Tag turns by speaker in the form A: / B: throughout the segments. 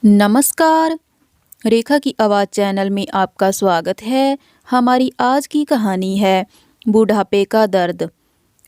A: नमस्कार। रेखा की आवाज़ चैनल में आपका स्वागत है। हमारी आज की कहानी है बुढ़ापे का दर्द।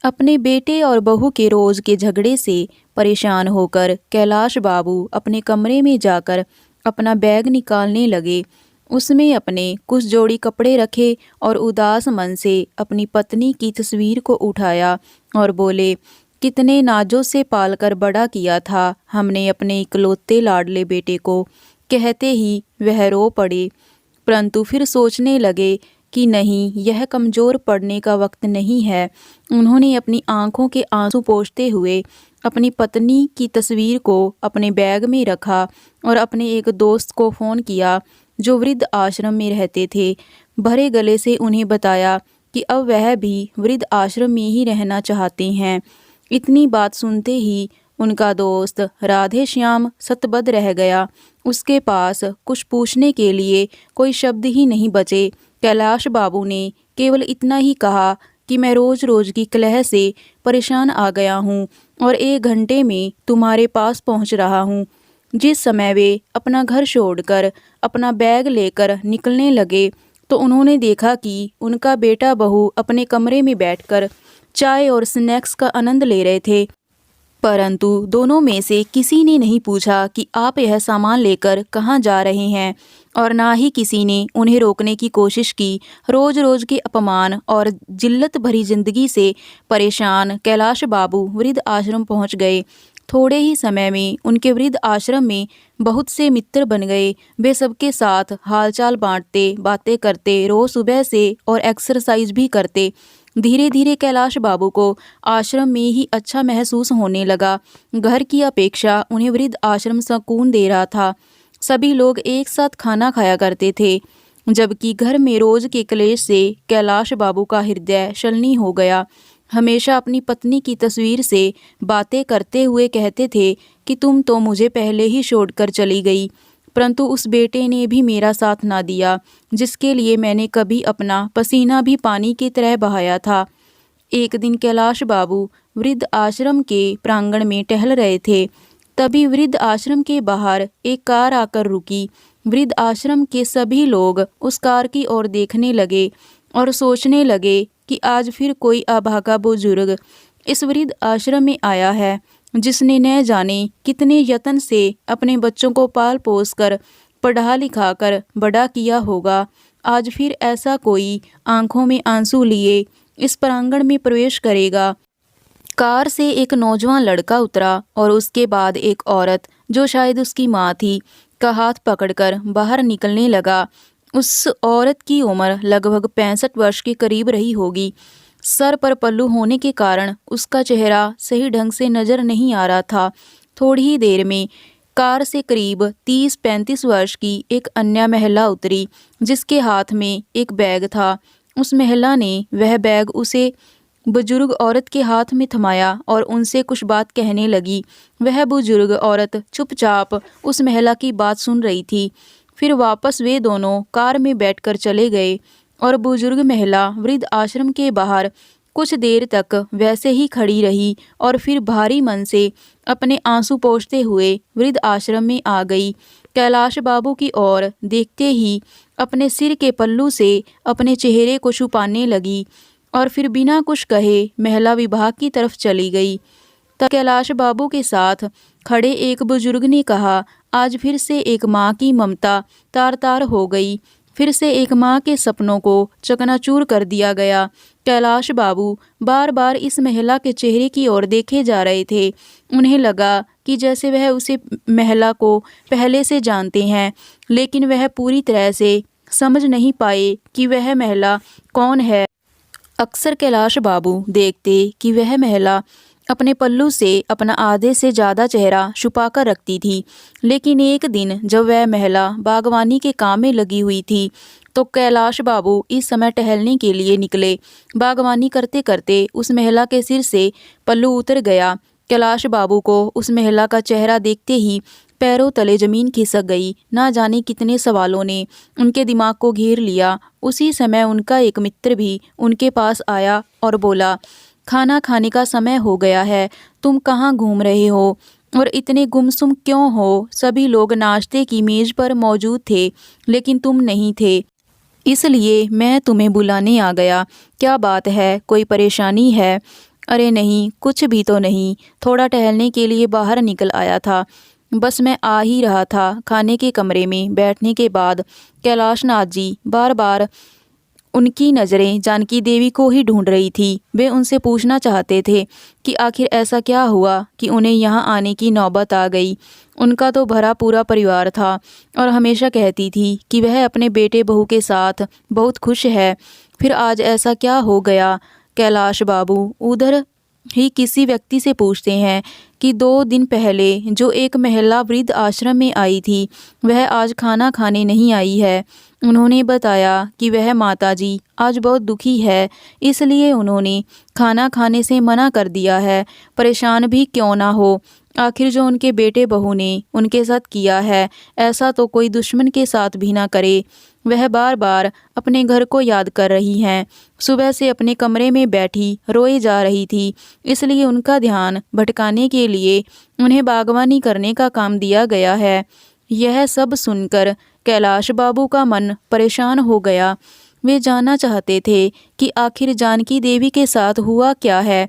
A: अपने बेटे और बहू के रोज़ के झगड़े से परेशान होकर कैलाश बाबू अपने कमरे में जाकर अपना बैग निकालने लगे। उसमें अपने कुछ जोड़ी कपड़े रखे और उदास मन से अपनी पत्नी की तस्वीर को उठाया और बोले, कितने नाजों से पालकर बड़ा किया था हमने अपने इकलौते लाडले बेटे को। कहते ही वह रो पड़े, परंतु फिर सोचने लगे कि नहीं, यह कमज़ोर पड़ने का वक्त नहीं है। उन्होंने अपनी आंखों के आंसू पोंछते हुए अपनी पत्नी की तस्वीर को अपने बैग में रखा और अपने एक दोस्त को फ़ोन किया जो वृद्ध आश्रम में रहते थे। भरे गले से उन्हें बताया कि अब वह भी वृद्ध आश्रम में ही रहना चाहते हैं। इतनी बात सुनते ही उनका दोस्त राधे श्याम सतबद्ध रह गया। उसके पास कुछ पूछने के लिए कोई शब्द ही नहीं बचे। कैलाश बाबू ने केवल इतना ही कहा कि मैं रोज़ रोज़ की कलह से परेशान आ गया हूँ और 1 घंटे में तुम्हारे पास पहुँच रहा हूँ। जिस समय वे अपना घर छोड़कर अपना बैग लेकर निकलने लगे तो उन्होंने देखा कि उनका बेटा बहू अपने कमरे में बैठकर चाय और स्नैक्स का आनंद ले रहे थे। परंतु दोनों में से किसी ने नहीं पूछा कि आप यह सामान लेकर कहाँ जा रहे हैं, और ना ही किसी ने उन्हें रोकने की कोशिश की। रोज़ रोज़ के अपमान और जिल्लत भरी जिंदगी से परेशान कैलाश बाबू वृद्ध आश्रम पहुँच गए। थोड़े ही समय में उनके वृद्ध आश्रम में बहुत से मित्र बन गए। वे सबके साथ हालचाल बांटते, बातें करते, रोज़ सुबह से और एक्सरसाइज भी करते। धीरे धीरे कैलाश बाबू को आश्रम में ही अच्छा महसूस होने लगा। घर की अपेक्षा उन्हें वृद्ध आश्रम सुकून दे रहा था। सभी लोग एक साथ खाना खाया करते थे, जबकि घर में रोज के क्लेश से कैलाश बाबू का हृदय शलनी हो गया। हमेशा अपनी पत्नी की तस्वीर से बातें करते हुए कहते थे कि तुम तो मुझे पहले ही छोड़कर चली गई, परंतु उस बेटे ने भी मेरा साथ ना दिया जिसके लिए मैंने कभी अपना पसीना भी पानी की तरह बहाया था। एक दिन कैलाश बाबू वृद्ध आश्रम के प्रांगण में टहल रहे थे। तभी वृद्ध आश्रम के बाहर एक कार आकर रुकी। वृद्ध आश्रम के सभी लोग उस कार की ओर देखने लगे और सोचने लगे कि आज फिर कोई अभागा बुजुर्ग इस वृद्ध आश्रम में आया है, जिसने न जाने कितने यत्न से अपने बच्चों को पाल पोस कर पढ़ा लिखा कर बड़ा किया होगा। आज फिर ऐसा कोई आंखों में आंसू लिए इस प्रांगण में प्रवेश करेगा। कार से एक नौजवान लड़का उतरा और उसके बाद एक औरत, जो शायद उसकी माँ थी, का हाथ पकड़कर बाहर निकलने लगा। उस औरत की उम्र लगभग 65 वर्ष के करीब रही होगी। सर पर पल्लू होने के कारण उसका चेहरा सही ढंग से नजर नहीं आ रहा था। थोड़ी ही देर में कार से करीब 30-35 वर्ष की एक अन्य महिला उतरी, जिसके हाथ में एक बैग था। उस महिला ने वह बैग उसे बुजुर्ग औरत के हाथ में थमाया और उनसे कुछ बात कहने लगी। वह बुजुर्ग औरत चुपचाप उस महिला की बात सुन रही थी। फिर वापस वे दोनों कार में बैठकर चले गए और बुजुर्ग महिला वृद्ध आश्रम के बाहर कुछ देर तक वैसे ही खड़ी रही और फिर भारी मन से अपने आंसू पोंछते हुए वृद्ध आश्रम में आ गई। कैलाश बाबू की ओर देखते ही अपने सिर के पल्लू से अपने चेहरे को छुपाने लगी और फिर बिना कुछ कहे महिला विभाग की तरफ चली गई। तब कैलाश बाबू के साथ खड़े एक बुजुर्ग ने कहा, आज फिर से एक माँ की ममता तार तार हो गई। फिर से एक माँ के सपनों को चकनाचूर कर दिया गया। कैलाश बाबू बार बार इस महिला के चेहरे की ओर देखे जा रहे थे। उन्हें लगा कि जैसे वह उसे महिला को पहले से जानते हैं, लेकिन वह पूरी तरह से समझ नहीं पाए कि वह महिला कौन है। अक्सर कैलाश बाबू देखते कि वह महिला अपने पल्लू से अपना आधे से ज़्यादा चेहरा छुपा कर रखती थी, लेकिन एक दिन जब वह महिला बागवानी के काम में लगी हुई थी तो कैलाश बाबू इस समय टहलने के लिए निकले। बागवानी करते करते उस महिला के सिर से पल्लू उतर गया। कैलाश बाबू को उस महिला का चेहरा देखते ही पैरों तले जमीन खिसक गई। ना जाने कितने सवालों ने उनके दिमाग को घेर लिया। उसी समय उनका एक मित्र भी उनके पास आया और बोला, खाना खाने का समय हो गया है, तुम कहाँ घूम रहे हो? और इतने गुमसुम क्यों हो? सभी लोग नाश्ते की मेज पर मौजूद थे, लेकिन तुम नहीं थे, इसलिए मैं तुम्हें बुलाने आ गया। क्या बात है, कोई परेशानी है? अरे नहीं, कुछ भी तो नहीं, थोड़ा टहलने के लिए बाहर निकल आया था। बस मैं आ ही रहा था। खाने के कमरे में बैठने के बाद कैलाश नाथ जी बार बार, उनकी नज़रें जानकी देवी को ही ढूंढ रही थी। वे उनसे पूछना चाहते थे कि आखिर ऐसा क्या हुआ कि उन्हें यहाँ आने की नौबत आ गई। उनका तो भरा पूरा परिवार था और हमेशा कहती थी कि वह अपने बेटे बहू के साथ बहुत खुश है, फिर आज ऐसा क्या हो गया? कैलाश बाबू उधर ही किसी व्यक्ति से पूछते हैं कि 2 दिन पहले जो एक महिला वृद्ध आश्रम में आई थी, वह आज खाना खाने नहीं आई है। उन्होंने बताया कि वह माताजी आज बहुत दुखी है, इसलिए उन्होंने खाना खाने से मना कर दिया है। परेशान भी क्यों ना हो, आखिर जो उनके बेटे बहू ने उनके साथ किया है, ऐसा तो कोई दुश्मन के साथ भी ना करे। वह बार बार अपने घर को याद कर रही हैं। सुबह से अपने कमरे में बैठी रोई जा रही थी, इसलिए उनका ध्यान भटकाने के लिए उन्हें बागवानी करने का काम दिया गया है। यह सब सुनकर कैलाश बाबू का मन परेशान हो गया। वे जानना चाहते थे कि आखिर जानकी देवी के साथ हुआ क्या है।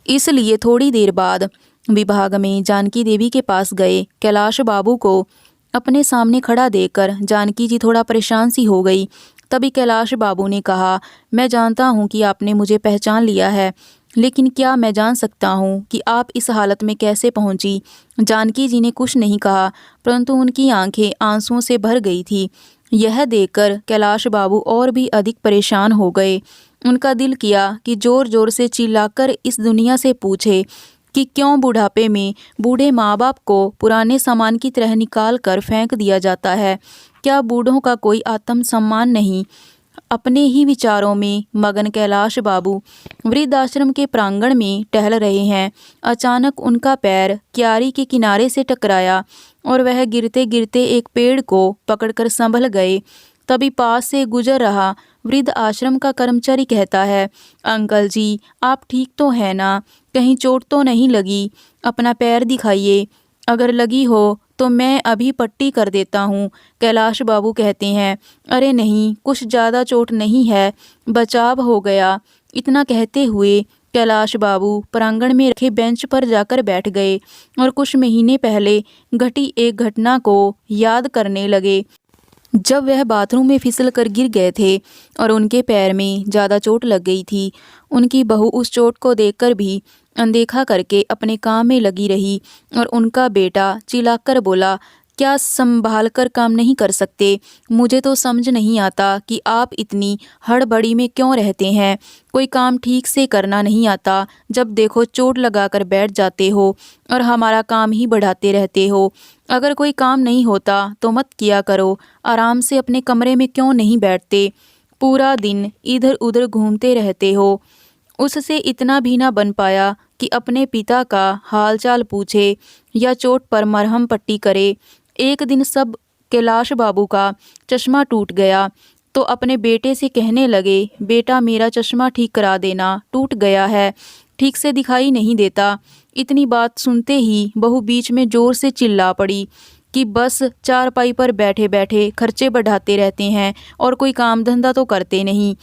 A: इसलिए थोड़ी देर बाद विभाग में जानकी देवी के पास गए। कैलाश बाबू को अपने सामने खड़ा देखकर जानकी जी थोड़ा परेशान सी हो गई। तभी कैलाश बाबू ने कहा, मैं जानता हूँ कि आपने मुझे पहचान लिया है, लेकिन क्या मैं जान सकता हूँ कि आप इस हालत में कैसे पहुँची? जानकी जी ने कुछ नहीं कहा, परंतु उनकी आंखें आंसुओं से भर गई थी। यह देखकर कैलाश बाबू और भी अधिक परेशान हो गए। उनका दिल किया कि जोर जोर से चिल्लाकर इस दुनिया से पूछे कि क्यों बुढ़ापे में बूढ़े माँ बाप को पुराने सामान की तरह निकाल कर फेंक दिया जाता है? क्या बूढ़ों का कोई आत्मसम्मान नहीं? अपने ही विचारों में मगन कैलाश बाबू वृद्धाश्रम के प्रांगण में टहल रहे हैं। अचानक उनका पैर क्यारी के किनारे से टकराया और वह गिरते गिरते एक पेड़ को पकड़कर संभल गए। तभी पास से गुजर रहा वृद्ध आश्रम का कर्मचारी कहता है, अंकल जी, आप ठीक तो हैं ना? कहीं चोट तो नहीं लगी? अपना पैर दिखाइए, अगर लगी हो तो मैं अभी पट्टी कर देता हूँ। कैलाश बाबू कहते हैं, अरे नहीं, कुछ ज़्यादा चोट नहीं है, बचाव हो गया। इतना कहते हुए कैलाश बाबू प्रांगण में रखे बेंच पर जाकर बैठ गए और कुछ महीने पहले घटी एक घटना को याद करने लगे, जब वह बाथरूम में फिसल कर गिर गए थे और उनके पैर में ज़्यादा चोट लग गई थी। उनकी बहू उस चोट को देखकर भी अनदेखा करके अपने काम में लगी रही और उनका बेटा चिल्लाकर बोला, क्या संभाल कर काम नहीं कर सकते? मुझे तो समझ नहीं आता कि आप इतनी हड़बड़ी में क्यों रहते हैं। कोई काम ठीक से करना नहीं आता, जब देखो चोट लगाकर बैठ जाते हो और हमारा काम ही बढ़ाते रहते हो। अगर कोई काम नहीं होता तो मत किया करो, आराम से अपने कमरे में क्यों नहीं बैठते? पूरा दिन इधर उधर घूमते रहते हो। उससे इतना भी ना बन पाया कि अपने पिता का हालचाल पूछे या चोट पर मरहम पट्टी करे। एक दिन सब कैलाश बाबू का चश्मा टूट गया तो अपने बेटे से कहने लगे, बेटा मेरा चश्मा ठीक करा देना, टूट गया है, ठीक से दिखाई नहीं देता। इतनी बात सुनते ही बहू बीच में जोर से चिल्ला पड़ी कि बस चारपाई पर बैठे बैठे खर्चे बढ़ाते रहते हैं और कोई काम धंधा तो करते नहीं।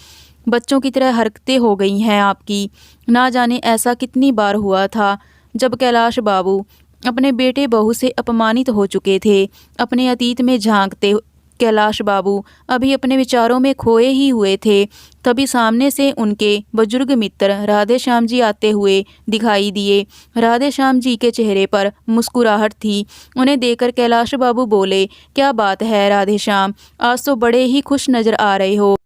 A: बच्चों की तरह हरकतें हो गई हैं आपकी। ना जाने ऐसा कितनी बार हुआ था जब कैलाश बाबू अपने बेटे बहू से अपमानित हो चुके थे। अपने अतीत में झांकते कैलाश बाबू अभी अपने विचारों में खोए ही हुए थे। तभी सामने से उनके बुजुर्ग मित्र राधे श्याम जी आते हुए दिखाई दिए। राधे श्याम जी के चेहरे पर मुस्कुराहट थी। उन्हें देखकर कैलाश बाबू बोले, क्या बात है राधे श्याम, आज तो बड़े ही खुश नज़र आ रहे हो।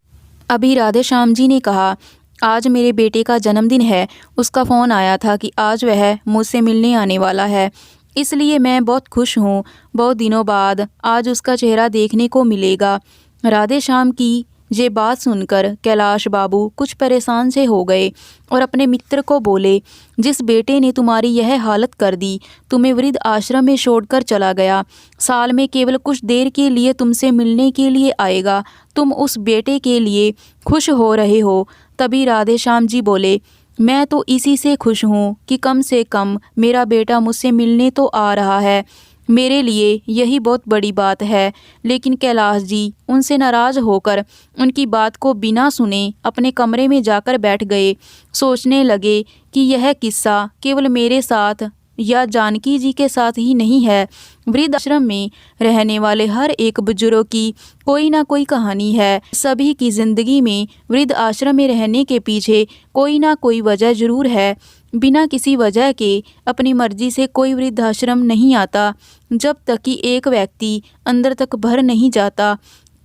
A: अभी राधे श्याम जी ने कहा, आज मेरे बेटे का जन्मदिन है, उसका फ़ोन आया था कि आज वह मुझसे मिलने आने वाला है, इसलिए मैं बहुत खुश हूँ। बहुत दिनों बाद आज उसका चेहरा देखने को मिलेगा। राधे श्याम की ये बात सुनकर कैलाश बाबू कुछ परेशान से हो गए और अपने मित्र को बोले, जिस बेटे ने तुम्हारी यह हालत कर दी, तुम्हें वृद्ध आश्रम में छोड़कर चला गया, साल में केवल कुछ देर के लिए तुमसे मिलने के लिए आएगा, तुम उस बेटे के लिए खुश हो रहे हो। तभी राधे श्याम जी बोले, मैं तो इसी से खुश हूँ कि कम से कम मेरा बेटा मुझसे मिलने तो आ रहा है। मेरे लिए यही बहुत बड़ी बात है। लेकिन कैलाश जी उनसे नाराज़ होकर उनकी बात को बिना सुने अपने कमरे में जाकर बैठ गए। सोचने लगे कि यह किस्सा केवल मेरे साथ या जानकी जी के साथ ही नहीं है। वृद्धाश्रम में रहने वाले हर एक बुजुर्ग की कोई ना कोई कहानी है। सभी की ज़िंदगी में वृद्ध आश्रम में रहने के पीछे कोई ना कोई वजह ज़रूर है। बिना किसी वजह के अपनी मर्जी से कोई वृद्धाश्रम नहीं आता। जब तक कि एक व्यक्ति अंदर तक भर नहीं जाता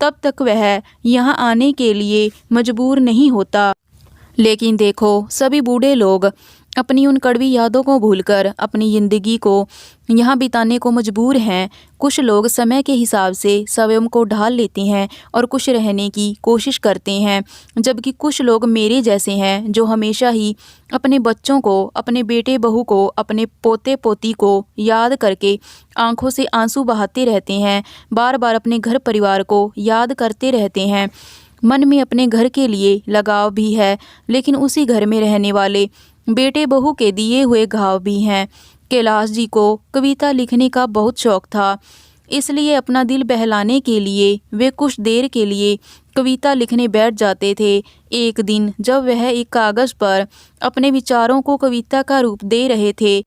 A: तब तक वह यहाँ आने के लिए मजबूर नहीं होता। लेकिन देखो, सभी बूढ़े लोग अपनी उन कड़वी यादों को भूलकर अपनी ज़िंदगी को यहाँ बिताने को मजबूर हैं। कुछ लोग समय के हिसाब से स्वयं को ढाल लेते हैं और खुश रहने की कोशिश करते हैं, जबकि कुछ लोग मेरे जैसे हैं जो हमेशा ही अपने बच्चों को, अपने बेटे बहू को, अपने पोते पोती को याद करके आंखों से आंसू बहाते रहते हैं। बार बार अपने घर परिवार को याद करते रहते हैं। मन में अपने घर के लिए लगाव भी है, लेकिन उसी घर में रहने वाले बेटे बहू के दिए हुए घाव भी हैं। कैलाश जी को कविता लिखने का बहुत शौक था, इसलिए अपना दिल बहलाने के लिए वे कुछ देर के लिए कविता लिखने बैठ जाते थे। एक दिन जब वह एक कागज़ पर अपने विचारों को कविता का रूप दे रहे थे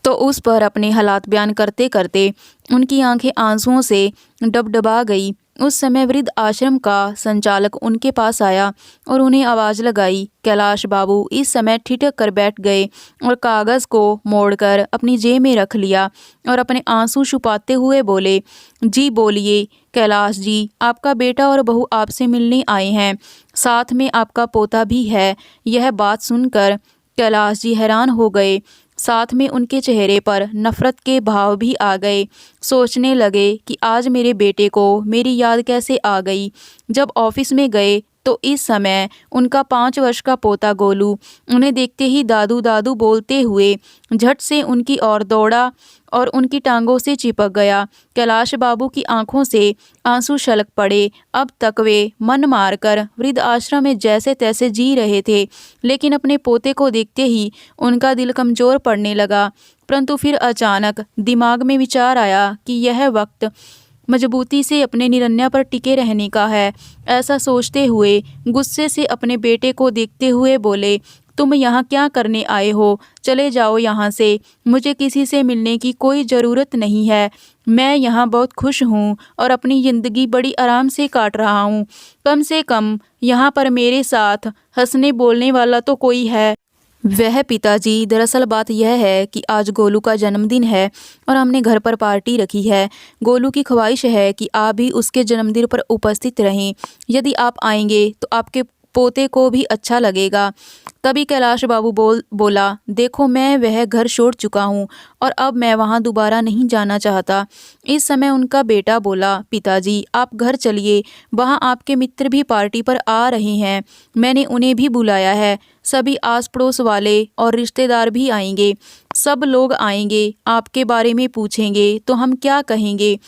A: तो उस पर अपने हालात बयान करते करते उनकी आंखें आंसुओं से डबडबा गई। उस समय वृद्ध आश्रम का संचालक उनके पास आया और उन्हें आवाज़ लगाई। कैलाश बाबू इस समय ठिठक कर बैठ गए और कागज़ को मोड़कर अपनी जेब में रख लिया और अपने आंसू छुपाते हुए बोले, जी बोलिए कैलाश जी, आपका बेटा और बहू आपसे मिलने आए हैं, साथ में आपका पोता भी है। यह बात सुनकर कैलाश जी हैरान हो गए, साथ में उनके चेहरे पर नफ़रत के भाव भी आ गए। सोचने लगे कि आज मेरे बेटे को मेरी याद कैसे आ गई। जब ऑफिस में गए तो इस समय उनका 5 वर्ष का पोता गोलू उन्हें देखते ही दादू दादू बोलते हुए झट से उनकी ओर दौड़ा और उनकी टांगों से चिपक गया। कैलाश बाबू की आंखों से आंसू छलक पड़े। अब तक वे मन मारकर वृद्ध आश्रम में जैसे तैसे जी रहे थे, लेकिन अपने पोते को देखते ही उनका दिल कमज़ोर पड़ने लगा। परंतु फिर अचानक दिमाग में विचार आया कि यह वक्त मजबूती से अपने निरन्या पर टिके रहने का है। ऐसा सोचते हुए गुस्से से अपने बेटे को देखते हुए बोले, तुम यहाँ क्या करने आए हो? चले जाओ यहाँ से। मुझे किसी से मिलने की कोई ज़रूरत नहीं है। मैं यहाँ बहुत खुश हूँ और अपनी ज़िंदगी बड़ी आराम से काट रहा हूँ। कम से कम यहाँ पर मेरे साथ हंसने बोलने वाला तो कोई है। वह पिताजी, दरअसल बात यह है कि आज गोलू का जन्मदिन है और हमने घर पर पार्टी रखी है। गोलू की ख्वाहिश है कि आप भी उसके जन्मदिन पर उपस्थित रहें। यदि आप आएंगे तो आपके पोते को भी अच्छा लगेगा। तभी कैलाश बाबू बोला, देखो मैं वह घर छोड़ चुका हूँ और अब मैं वहाँ दोबारा नहीं जाना चाहता। इस समय उनका बेटा बोला, पिताजी आप घर चलिए, वहाँ आपके मित्र भी पार्टी पर आ रहे हैं। मैंने उन्हें भी बुलाया है। सभी आस पड़ोस वाले और रिश्तेदार भी आएंगे। सब लोग आएंगे, आपके बारे में पूछेंगे तो हम क्या कहेंगे?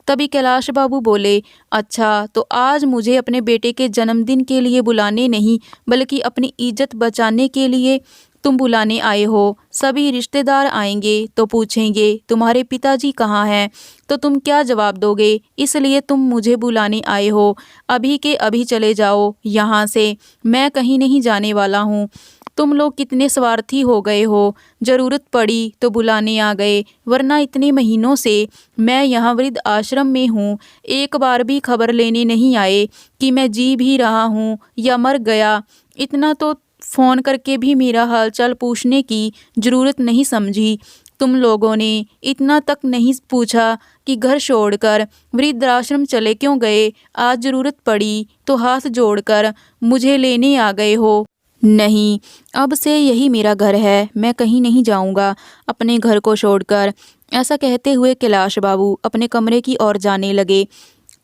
A: तभी कैलाश बाबू बोले, अच्छा तो आज मुझे अपने बेटे के जन्मदिन के लिए बुलाने नहीं बल्कि अपनी इज्जत बचाने के लिए तुम बुलाने आए हो। सभी रिश्तेदार आएंगे तो पूछेंगे तुम्हारे पिताजी कहाँ हैं, तो तुम क्या जवाब दोगे? इसलिए तुम मुझे बुलाने आए हो। अभी के अभी चले जाओ यहाँ से, मैं कहीं नहीं जाने वाला हूँ। तुम लोग कितने स्वार्थी हो गए हो, ज़रूरत पड़ी तो बुलाने आ गए, वरना इतने महीनों से मैं यहाँ वृद्ध आश्रम में हूँ, एक बार भी खबर लेने नहीं आए कि मैं जी भी रहा हूँ या मर गया। इतना तो फ़ोन करके भी मेरा हालचाल पूछने की ज़रूरत नहीं समझी। तुम लोगों ने इतना तक नहीं पूछा कि घर छोड़कर वृद्धाश्रम चले क्यों गए। आज ज़रूरत पड़ी तो हाथ जोड़कर मुझे लेने आ गए हो। नहीं, अब से यही मेरा घर है, मैं कहीं नहीं जाऊंगा अपने घर को छोड़कर। ऐसा कहते हुए कैलाश बाबू अपने कमरे की ओर जाने लगे।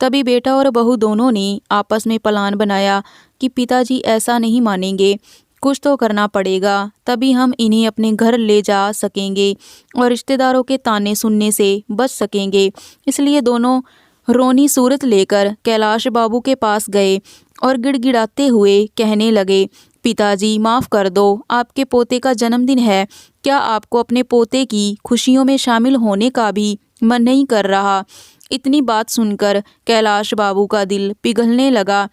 A: तभी बेटा और बहू दोनों ने आपस में प्लान बनाया कि पिताजी ऐसा नहीं मानेंगे, कुछ तो करना पड़ेगा, तभी हम इन्हें अपने घर ले जा सकेंगे और रिश्तेदारों के ताने सुनने से बच सकेंगे। इसलिए दोनों रोनी सूरत लेकर कैलाश बाबू के पास गए और गिड़गिड़ाते हुए कहने लगे, पिताजी माफ़ कर दो, आपके पोते का जन्मदिन है, क्या आपको अपने पोते की खुशियों में शामिल होने का भी मन नहीं कर रहा? इतनी बात सुनकर कैलाश बाबू का दिल पिघलने लगा।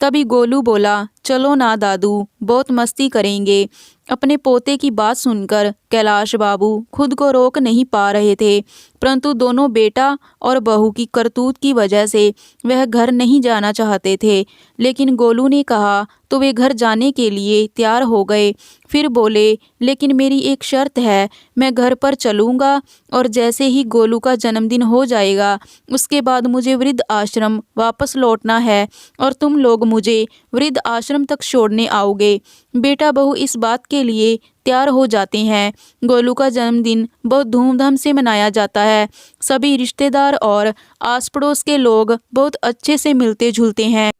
A: तभी गोलू बोला, चलो ना दादू, बहुत मस्ती करेंगे। अपने पोते की बात सुनकर कैलाश बाबू खुद को रोक नहीं पा रहे थे, परंतु दोनों बेटा और बहू की करतूत की वजह से वह घर नहीं जाना चाहते थे। लेकिन गोलू ने कहा तो वे घर जाने के लिए तैयार हो गए। फिर बोले, लेकिन मेरी एक शर्त है, मैं घर पर चलूँगा और जैसे ही गोलू का जन्मदिन हो जाएगा उसके बाद मुझे वृद्ध आश्रम वापस लौटना है और तुम लोग मुझे वृद्ध आश्रम तक छोड़ने आओगे। बेटा बहू इस बात के लिए तैयार हो जाते हैं। गोलू का जन्मदिन बहुत धूमधाम से मनाया जाता है। सभी रिश्तेदार और आस पड़ोस के लोग बहुत अच्छे से मिलते जुलते हैं।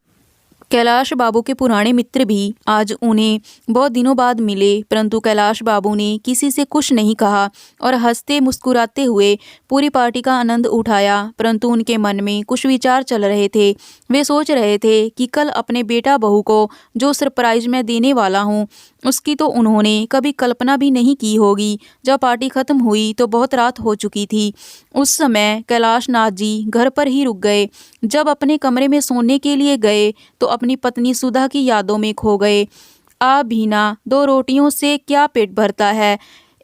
A: कैलाश बाबू के पुराने मित्र भी आज उन्हें बहुत दिनों बाद मिले, परंतु कैलाश बाबू ने किसी से कुछ नहीं कहा और हंसते मुस्कुराते हुए पूरी पार्टी का आनंद उठाया। परंतु उनके मन में कुछ विचार चल रहे थे। वे सोच रहे थे कि कल अपने बेटा बहू को जो सरप्राइज मैं देने वाला हूँ उसकी तो उन्होंने कभी कल्पना भी नहीं की होगी। जब पार्टी खत्म हुई तो बहुत रात हो चुकी थी। उस समय कैलाश नाथ जी घर पर ही रुक गए। जब अपने कमरे में सोने के लिए गए तो अपनी पत्नी सुधा की यादों में खो गए। आ भीना, 2 रोटियों से क्या पेट भरता है,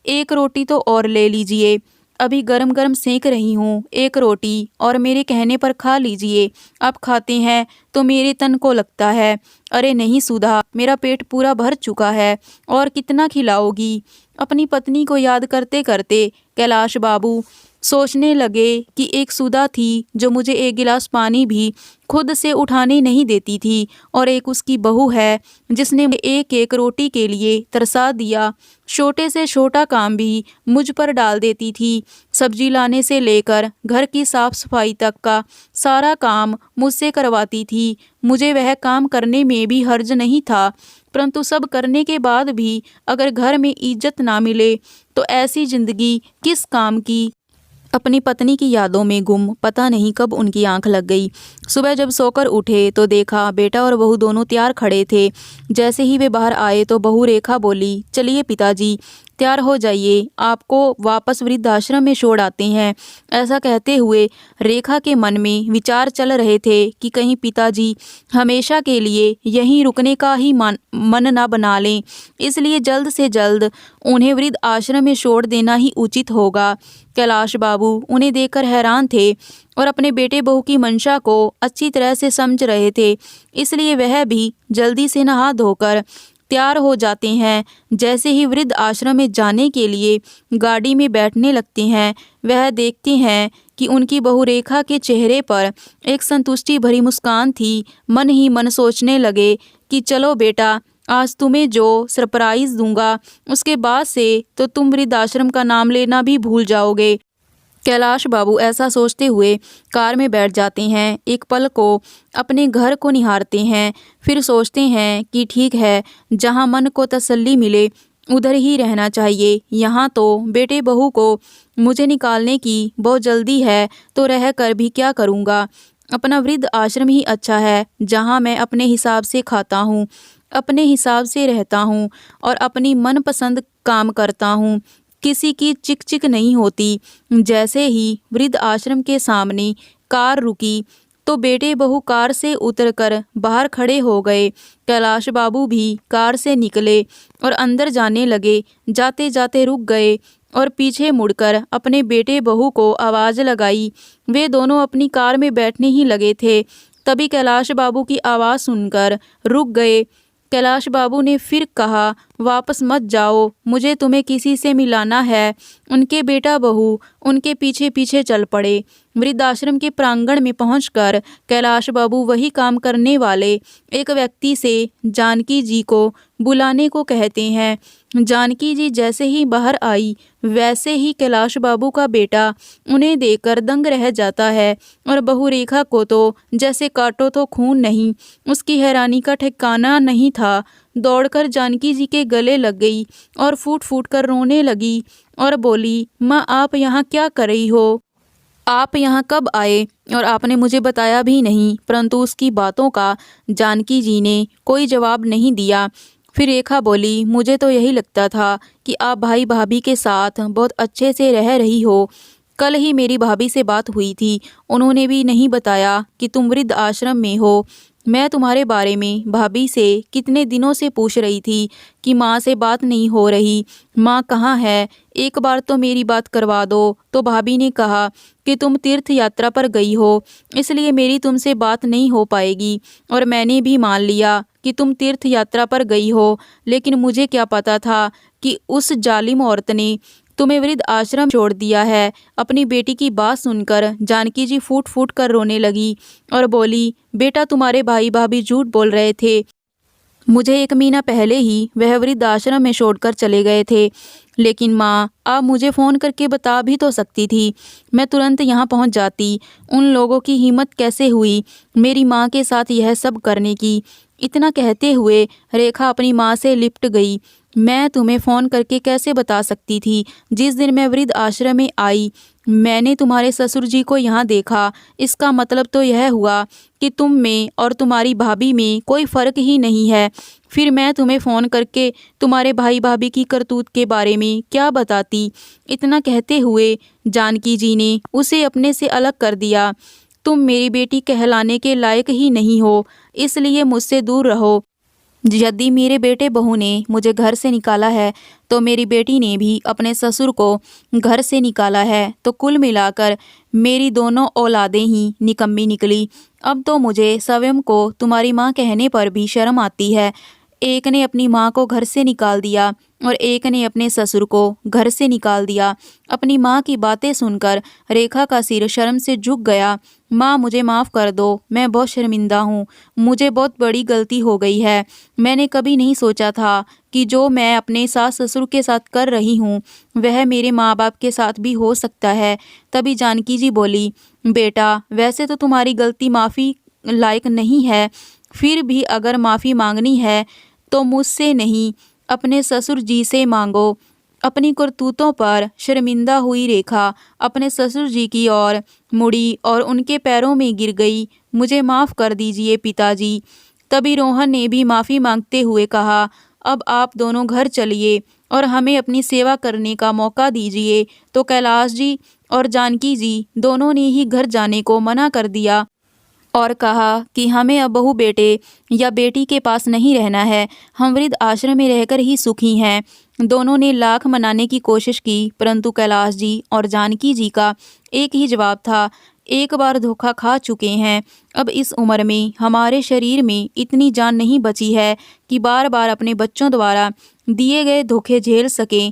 A: एक रोटी तो और ले लीजिए, अभी गरम गरम सेंक रही हूँ, एक रोटी और मेरे कहने पर खा लीजिए। आप खाते हैं तो मेरे तन को लगता है। अरे नहीं सुधा, मेरा पेट पूरा भर चुका है, और कितना खिलाओगी? अपनी पत्नी को याद करते करते कैलाश बाबू सोचने लगे कि एक सुधा थी जो मुझे एक गिलास पानी भी खुद से उठाने नहीं देती थी, और एक उसकी बहू है जिसने एक एक रोटी के लिए तरसा दिया। छोटे से छोटा काम भी मुझ पर डाल देती थी। सब्जी लाने से लेकर घर की साफ सफाई तक का सारा काम मुझसे करवाती थी। मुझे वह काम करने में भी हर्ज नहीं था, परंतु सब करने के बाद भी अगर घर में इज्जत ना मिले तो ऐसी जिंदगी किस काम की। अपनी पत्नी की यादों में गुम पता नहीं कब उनकी आंख लग गई। सुबह जब सोकर उठे तो देखा बेटा और बहू दोनों तैयार खड़े थे। जैसे ही वे बाहर आए तो बहू रेखा बोली, चलिए पिताजी तैयार हो जाइए, आपको वापस वृद्धाश्रम में छोड़ आते हैं। ऐसा कहते हुए रेखा के मन में विचार चल रहे थे कि कहीं पिताजी हमेशा के लिए यहीं रुकने का ही मन ना बना लें, इसलिए जल्द से जल्द उन्हें वृद्ध आश्रम में छोड़ देना ही उचित होगा। कैलाश बाबू उन्हें देखकर हैरान थे और अपने बेटे बहू की मंशा को अच्छी तरह से समझ रहे थे, इसलिए वह भी जल्दी से नहा धोकर तैयार हो जाते हैं। जैसे ही वृद्ध आश्रम में जाने के लिए गाड़ी में बैठने लगते हैं, वह देखते हैं कि उनकी बहू रेखा के चेहरे पर एक संतुष्टि भरी मुस्कान थी। मन ही मन सोचने लगे कि चलो बेटा, आज तुम्हें जो सरप्राइज दूंगा उसके बाद से तो तुम वृद्धाश्रम का नाम लेना भी भूल जाओगे। कैलाश बाबू ऐसा सोचते हुए कार में बैठ जाते हैं। एक पल को अपने घर को निहारते हैं, फिर सोचते हैं कि ठीक है, जहां मन को तसल्ली मिले उधर ही रहना चाहिए। यहाँ तो बेटे बहू को मुझे निकालने की बहुत जल्दी है, तो रह कर भी क्या करूँगा। अपना वृद्ध आश्रम ही अच्छा है, जहाँ मैं अपने हिसाब से खाता हूँ, अपने हिसाब से रहता हूँ और अपनी मनपसंद काम करता हूँ, किसी की चिक चिक नहीं होती। जैसे ही वृद्ध आश्रम के सामने कार रुकी तो बेटे बहू कार से उतरकर बाहर खड़े हो गए। कैलाश बाबू भी कार से निकले और अंदर जाने लगे। जाते जाते रुक गए और पीछे मुड़कर अपने बेटे बहू को आवाज़ लगाई। वे दोनों अपनी कार में बैठने ही लगे थे, तभी कैलाश बाबू की आवाज़ सुनकर रुक गए। कैलाश बाबू ने फिर कहा, वापस मत जाओ, मुझे तुम्हें किसी से मिलाना है। उनके बेटा बहू उनके पीछे पीछे चल पड़े। वृद्धाश्रम के प्रांगण में पहुंचकर कैलाश बाबू वही काम करने वाले एक व्यक्ति से जानकी जी को बुलाने को कहते हैं। जानकी जी जैसे ही बाहर आई वैसे ही कैलाश बाबू का बेटा उन्हें देखकर दंग रह जाता है और बहू रेखा को तो जैसे काटो तो खून नहीं। उसकी हैरानी का ठिकाना नहीं था। दौड़कर जानकी जी के गले लग गई और फूट फूट कर रोने लगी और बोली, माँ आप यहाँ क्या कर रही हो? आप यहाँ कब आए और आपने मुझे बताया भी नहीं। परंतु उसकी बातों का जानकी जी ने कोई जवाब नहीं दिया। फिर रेखा बोली, मुझे तो यही लगता था कि आप भाई भाभी के साथ बहुत अच्छे से रह रही हो। कल ही मेरी भाभी से बात हुई थी, उन्होंने भी नहीं बताया कि तुम वृद्ध आश्रम में हो। मैं तुम्हारे बारे में भाभी से कितने दिनों से पूछ रही थी कि माँ से बात नहीं हो रही, माँ कहाँ है, एक बार तो मेरी बात करवा दो। तो भाभी ने कहा कि तुम तीर्थ यात्रा पर गई हो, इसलिए मेरी तुमसे बात नहीं हो पाएगी। और मैंने भी मान लिया कि तुम तीर्थ यात्रा पर गई हो, लेकिन मुझे क्या पता था कि उस जालिम औरत ने तुम्हें वृद्ध आश्रम छोड़ दिया है। अपनी बेटी की बात सुनकर जानकी जी फूट फूट कर रोने लगी और बोली, बेटा तुम्हारे भाई भाभी झूठ बोल रहे थे, मुझे 1 महीना पहले ही वह वृद्ध आश्रम में छोड़कर चले गए थे। लेकिन माँ, आप मुझे फ़ोन करके बता भी तो सकती थी, मैं तुरंत यहाँ पहुँच जाती। उन लोगों की हिम्मत कैसे हुई मेरी माँ के साथ यह सब करने की। इतना कहते हुए रेखा अपनी माँ से लिपट गई। मैं तुम्हें फ़ोन करके कैसे बता सकती थी? जिस दिन मैं वृद्ध आश्रम में आई, मैंने तुम्हारे ससुर जी को यहाँ देखा। इसका मतलब तो यह हुआ कि तुम में और तुम्हारी भाभी में कोई फ़र्क ही नहीं है। फिर मैं तुम्हें फ़ोन करके तुम्हारे भाई भाभी की करतूत के बारे में क्या बताती? इतना कहते हुए जानकी जी ने उसे अपने से अलग कर दिया। तुम मेरी बेटी कहलाने के लायक ही नहीं हो, इसलिए मुझसे दूर रहो। यदि मेरे बेटे बहू ने मुझे घर से निकाला है, तो मेरी बेटी ने भी अपने ससुर को घर से निकाला है। तो कुल मिलाकर मेरी दोनों औलादें ही निकम्मी निकली। अब तो मुझे स्वयं को तुम्हारी माँ कहने पर भी शर्म आती है। एक ने अपनी माँ को घर से निकाल दिया और एक ने अपने ससुर को घर से निकाल दिया। अपनी माँ की बातें सुनकर रेखा का सिर शर्म से झुक गया। माँ, मुझे माफ़ कर दो, मैं बहुत शर्मिंदा हूँ, मुझे बहुत बड़ी गलती हो गई है। मैंने कभी नहीं सोचा था कि जो मैं अपने सास ससुर के साथ कर रही हूँ वह मेरे माँ बाप के साथ भी हो सकता है। तभी जानकी जी बोली, बेटा वैसे तो तुम्हारी गलती माफ़ी लायक नहीं है, फिर भी अगर माफ़ी मांगनी है तो मुझसे नहीं, अपने ससुर जी से मांगो। अपनी करतूतों पर शर्मिंदा हुई रेखा अपने ससुर जी की ओर मुड़ी और उनके पैरों में गिर गई। मुझे माफ़ कर दीजिए पिताजी। तभी रोहन ने भी माफ़ी मांगते हुए कहा, अब आप दोनों घर चलिए और हमें अपनी सेवा करने का मौका दीजिए। तो कैलाश जी और जानकी जी दोनों ने ही घर जाने को मना कर दिया और कहा कि हमें अब बहू बेटे या बेटी के पास नहीं रहना है, हम वृद्ध आश्रम में रहकर ही सुखी हैं। दोनों ने लाख मनाने की कोशिश की, परंतु कैलाश जी और जानकी जी का एक ही जवाब था, एक बार धोखा खा चुके हैं। अब इस उम्र में हमारे शरीर में इतनी जान नहीं बची है कि बार बार अपने बच्चों द्वारा दिए गए धोखे झेल सकें।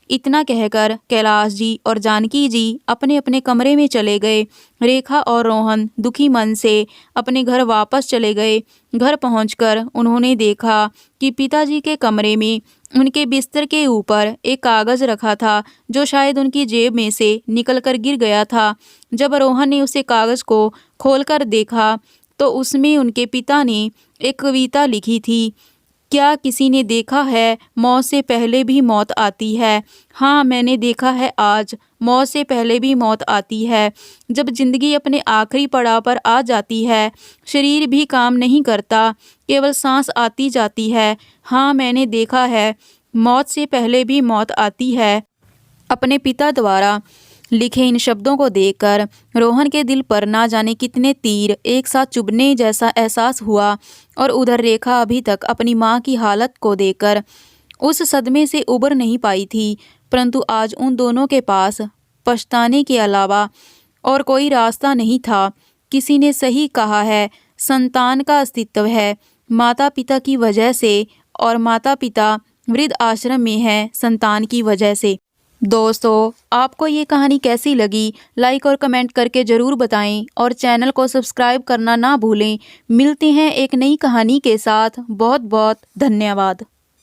A: इतना कहकर कैलाश जी और जानकी जी अपने अपने कमरे में चले गए। रेखा और रोहन दुखी मन से अपने घर वापस चले गए। घर पहुंचकर उन्होंने देखा कि पिताजी के कमरे में उनके बिस्तर के ऊपर एक कागज़ रखा था, जो शायद उनकी जेब में से निकलकर गिर गया था। जब रोहन ने उसे कागज़ को खोलकर देखा तो उसमें उनके पिता ने एक कविता लिखी थी, क्या किसी ने देखा है मौत से पहले भी मौत आती है? हाँ, मैंने देखा है आज मौत से पहले भी मौत आती है। जब ज़िंदगी अपने आखिरी पड़ाव पर आ जाती है, शरीर भी काम नहीं करता, केवल सांस आती जाती है। हाँ, मैंने देखा है मौत से पहले भी मौत आती है। अपने पिता द्वारा लिखे इन शब्दों को देखकर रोहन के दिल पर ना जाने कितने तीर एक साथ चुभने जैसा एहसास हुआ और उधर रेखा अभी तक अपनी माँ की हालत को देखकर उस सदमे से उबर नहीं पाई थी, परंतु आज उन दोनों के पास पछताने के अलावा और कोई रास्ता नहीं था। किसी ने सही कहा है, संतान का अस्तित्व है माता पिता की वजह से, और माता पिता वृद्ध आश्रम में हैं संतान की वजह से। दोस्तों, आपको ये कहानी कैसी लगी? लाइक और कमेंट करके ज़रूर बताएं और चैनल को सब्सक्राइब करना ना भूलें। मिलते हैं एक नई कहानी के साथ। बहुत बहुत धन्यवाद।